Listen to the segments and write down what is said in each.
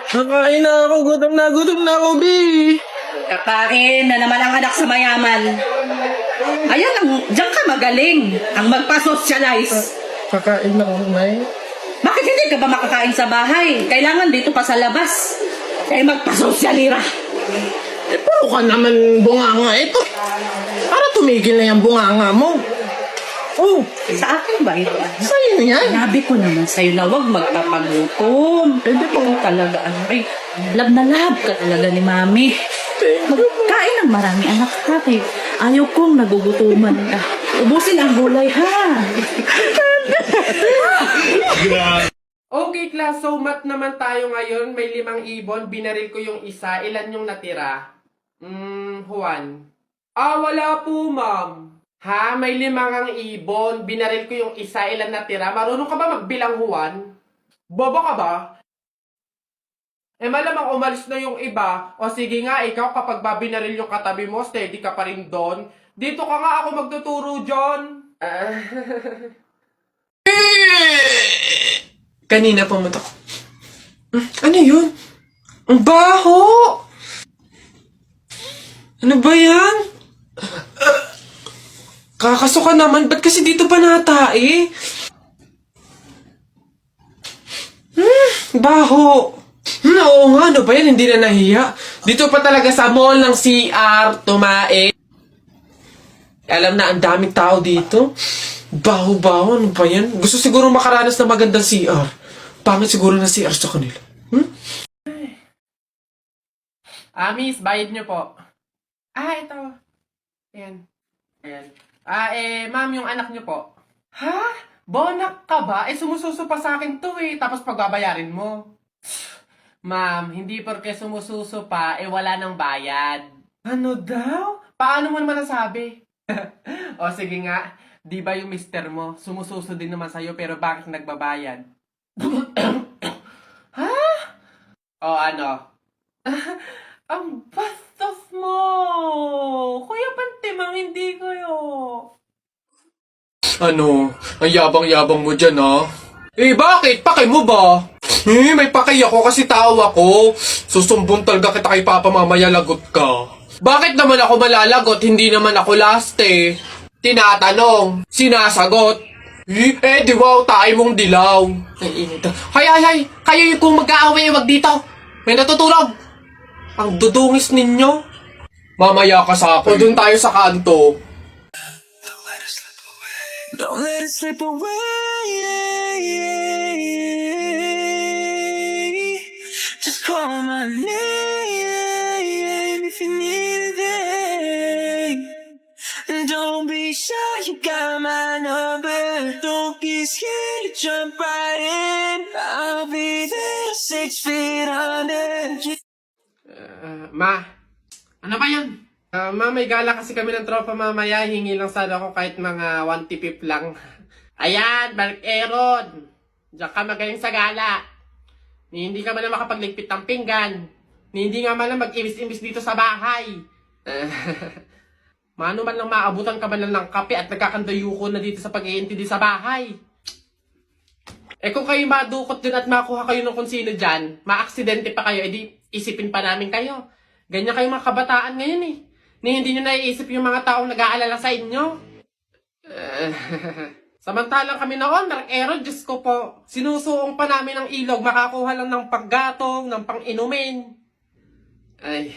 Kakain na ako, gutom na ako, B. Kakain na naman ang anak sa mayaman. Ayan, diyan ka magaling. Ang magpa-socialize. Kakain na ako, Nay. Bakit hindi ka ba makakain sa bahay? Kailangan dito pa sa labas. Ay magpa-sosyalira. Puro ka naman bunganga ito. Para tumigil na yung bunganga mo. Oh, Sa akin ba ito? sa'yo yan. Sinabi ko naman sa'yo na huwag magpapagutom. Pwede po. Talaga, ay, love na love ka talaga ni Mami. Magkain ng marami anak ha. Kay ayaw kong nagugutuman ka. Ubusin ang gulay ha. Okay class, so math naman tayo ngayon. May 5 ibon, binaril ko yung isa. Ilan yung natira? Juan. Wala po ma'am. Ha? May 5 ang ibon, binaril ko yung isa. Ilan natira? Marunong ka ba magbilang, Juan? Bobo ka ba? Malamang umalis na yung iba. O sige nga, ikaw kapag babinaril yung katabi mo, steady ka pa rin doon. Dito ka nga ako magtuturo, John. Kanina pumunta ko. Ano yun? Ang baho! Ano ba yan? Kakasuka naman, ba't kasi dito pa natae? Baho! Oo nga, ano ba yan? Hindi na nahiya. Dito pa talaga sa mall ng CR, tumae. Alam na, ang daming tao dito. Baho-baho, ano ba yan? Gusto siguro makaranas na magandang CR. Pangit siguro na CR sa kanila. Miss, bayad nyo po. Ito. Ayan. Ayan. Ma'am, yung anak nyo po. Ha? Bonak ka ba? Sumususo pa sa akin to tapos pagbabayarin mo. Ma'am, hindi porke sumususo pa, wala nang bayad. Ano daw? Paano mo naman nasabi? O sige nga, di ba yung mister mo, sumususo din naman sa'yo pero bakit nagbabayad? Ha? O ano? Ang bastos mo! Kuya Pantimang, hindi kayo. Ano? Ang yabang-yabang mo dyan, ha? Bakit? Paki mo ba? May paki ako kasi tao ako. Susumbong talaga kita kay Papa mamaya lagot ka. Bakit naman ako malalagot? Hindi naman ako last Tinatanong, sinasagot. Di wow, tayo mong dilaw. Ay, init. Hay, kayo yung kung mag-aaway, wag dito. May natutulog. Ang dudungis ninyo. Mamaya ka sa akin. O dun tayo sa kanto. Don't let it slip away. Just call my name if you need anything. And don't be shy, you got my number. Don't be scared to jump right in. I'll be there 6 feet under. Ma, ano ba yan? Ma, may gala kasi kami ng tropa mamaya. Hingi lang sana ako kahit mga 1 tipip lang. Ayan, Mark Aaron. Diyan ka magaling sa gala. Ni hindi ka man lang makapagligpit ng pinggan. Ni hindi nga man lang mag-imis-imis dito sa bahay. Mano man lang maabutan ka man lang ng kape at nagkakandayuko na dito sa pag-iintindi sa bahay. Kung kayo madukot din at makuha kayo ng kung sino dyan, maaksidente pa kayo, edi isipin pa namin kayo. Ganyan kayo mga kabataan ngayon Ni hindi nyo naiisip yung mga taong nag-aalala sa inyo. Samantalang kami noon, Mark Aaron, Diyos ko po, sinusuong pa namin ng ilog, makakuha lang ng paggatong, ng pang-inumin. Ay,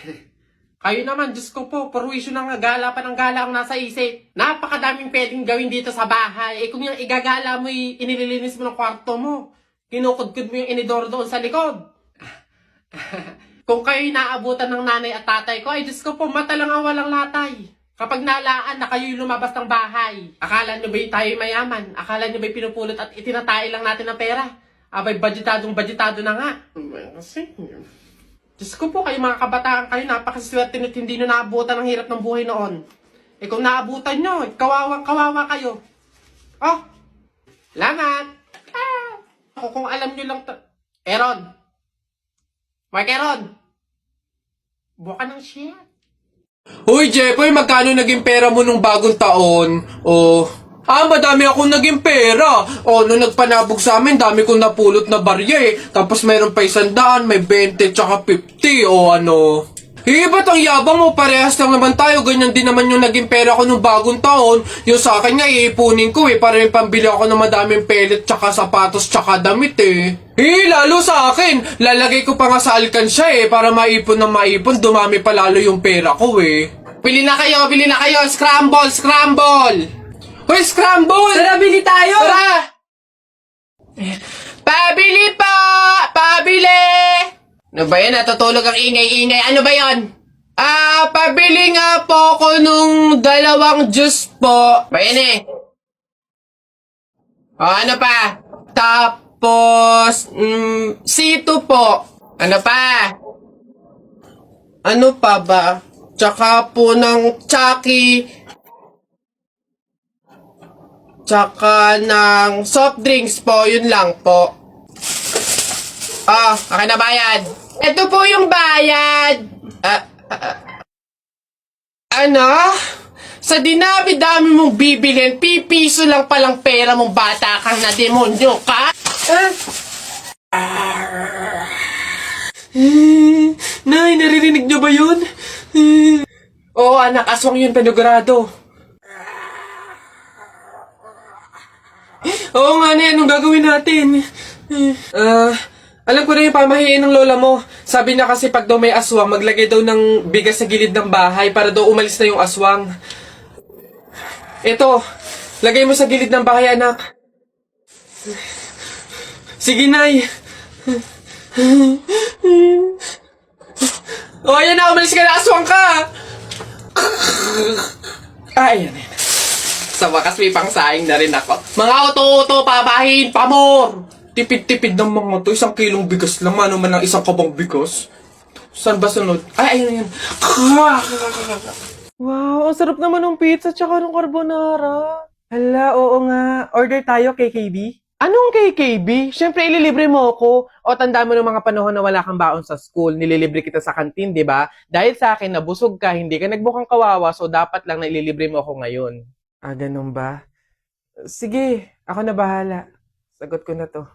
kayo naman, Diyos ko po, perwisyo ng gala pa ng gala ang nasa isip. Napakadaming pwedeng gawin dito sa bahay. Kung yung igagala mo, inililinis mo ng kwarto mo. Kinukudkud mo yung inidoro doon sa likod. Kung kayo'y naabutan ng nanay at tatay ko, ay Diyos ko po, mata lang ang walang latay. Kapag nalaan na kayo'y lumabas ng bahay, akala nyo ba'y tayo'y mayaman? Akala nyo ba'y pinupulot at itinatay lang natin ng pera? Abay, budgetado na nga. Kasi, Diyos ko po, kayo mga kabataan kayo, napakaswerte nyo't hindi nyo naabutan ang hirap ng buhay noon. Kung naabutan nyo, kawawa kayo. Oh, lamat. Kung alam nyo lang Aaron. Mark Aaron. Buka ng shit. Hoy, Jepoy, magkano naging pera mo nung bagong taon? Madami akong naging pera. O, nung nagpanabog sa amin, dami kong napulot na barya eh. Tapos mayroon pa 100, may 20, tsaka 50, o ano. Ba't ang yabang mo? Parehas lang naman tayo. Ganyan din naman yung naging pera ko nung bagong taon. Yung sa akin nga, iipunin ko eh. Para may pambili ako ng madaming pellet, tsaka sapatos, tsaka damit eh. Lalo sa akin. Lalagay ko pa nga sa alkansya eh. Para maipon na maipon, dumami pa lalo yung pera ko eh. Bili na kayo, bili na kayo. Scramble, scramble! Hoy, scramble! Tara, bili tayo! Tara! Pabili po! Pabili! Ano ba yan? Natutulog ang ingay-ingay. Ano ba yan? Pabili nga po ko nung 2 juice po. Ba yan eh? Ano pa? Tapos, C2 po. Ano pa? Ano pa ba? Tsaka po ng Chucky. Tsaka ng soft drinks po. Yun lang po. Akin na bayad. Ito po yung bayad. Ano? Sa dinami-dami mong bibilin, pipiso lang palang pera mong bata kang na demonyo ka? Nay, naririnig niyo ba yun? Oo, anak, aswang yun, panigurado. Oo nga na, anong gagawin natin? Alam ko na yung pamahiin ng lola mo. Sabi niya kasi pag daw may aswang, maglagay daw ng bigas sa gilid ng bahay para daw umalis na yung aswang. Ito, lagay mo sa gilid ng bahay, anak. Sige, Nay. Ayan na, umalis ka na, aswang ka! Ayan. Sa wakas may pangsaing na rin ako. Mga oto-oto, papahin, pamor! Tipid-tipid ng mga to. 1 kilong bigas lang. Ano man ang 1 kabang bigas? Saan ba sunod? Ayun. Wow, ang sarap naman ng pizza tsaka ng carbonara. Hala, oo nga. Order tayo, KKB. Anong KKB? Siyempre, ililibre mo ako. O tanda mo ng mga panahon na wala kang baon sa school, nililibre kita sa kantin, di ba? Dahil sa akin, nabusog ka, hindi ka nagbukang kawawa, so dapat lang na ililibre mo ako ngayon. Ganun ba? Sige, ako na bahala. Sagot ko na to.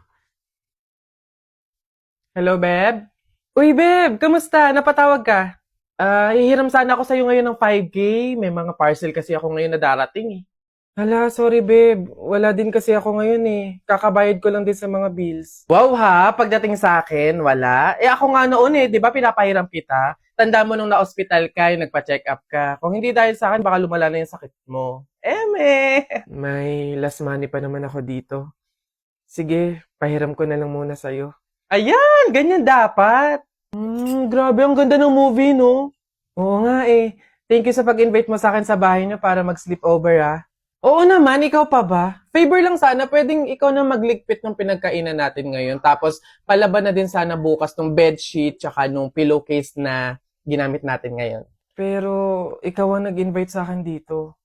Hello, Beb? Uy, Beb! Kamusta? Napatawag ka? Hihiram sana ako sa'yo ngayon ng 5K. May mga parcel kasi ako ngayon na darating eh. Hala, sorry, Beb. Wala din kasi ako ngayon eh. Kakabayad ko lang din sa mga bills. Wow ha, pagdating sa akin, wala. Ako nga noon eh, di ba pinapahiram kita? Tanda mo nung na-hospital ka, yung nagpa-check up ka. Kung hindi dahil sa akin, baka lumala na yung sakit mo. May last money pa naman ako dito. Sige, pahiram ko na lang muna sa'yo. Ayan! Ganyan dapat! Grabe, ang ganda ng movie, no? Oo nga eh. Thank you sa pag-invite mo sa akin sa bahay niyo para mag-sleepover, ah. Oo naman, ikaw pa ba? Favor lang sana, pwedeng ikaw na magligpit ng pinagkainan natin ngayon. Tapos, palaban na din sana bukas ng bedsheet tsaka nung pillowcase na ginamit natin ngayon. Pero, ikaw ang nag-invite sa akin dito.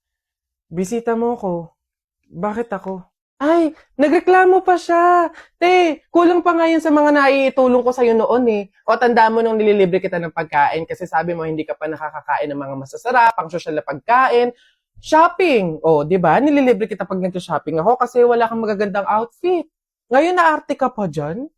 Bisita mo ko. Bakit ako? Ay, nagreklamo pa siya. Te, kulang pa nga yun sa mga naiitulong ko sa'yo noon eh. O tanda mo nung nililibre kita ng pagkain kasi sabi mo hindi ka pa nakakakain ng mga masasarap, pang social na pagkain. Shopping. O, di ba? Nililibre kita pag nag-shopping ako kasi wala kang magagandang outfit. Ngayon naarte ka pa dyan?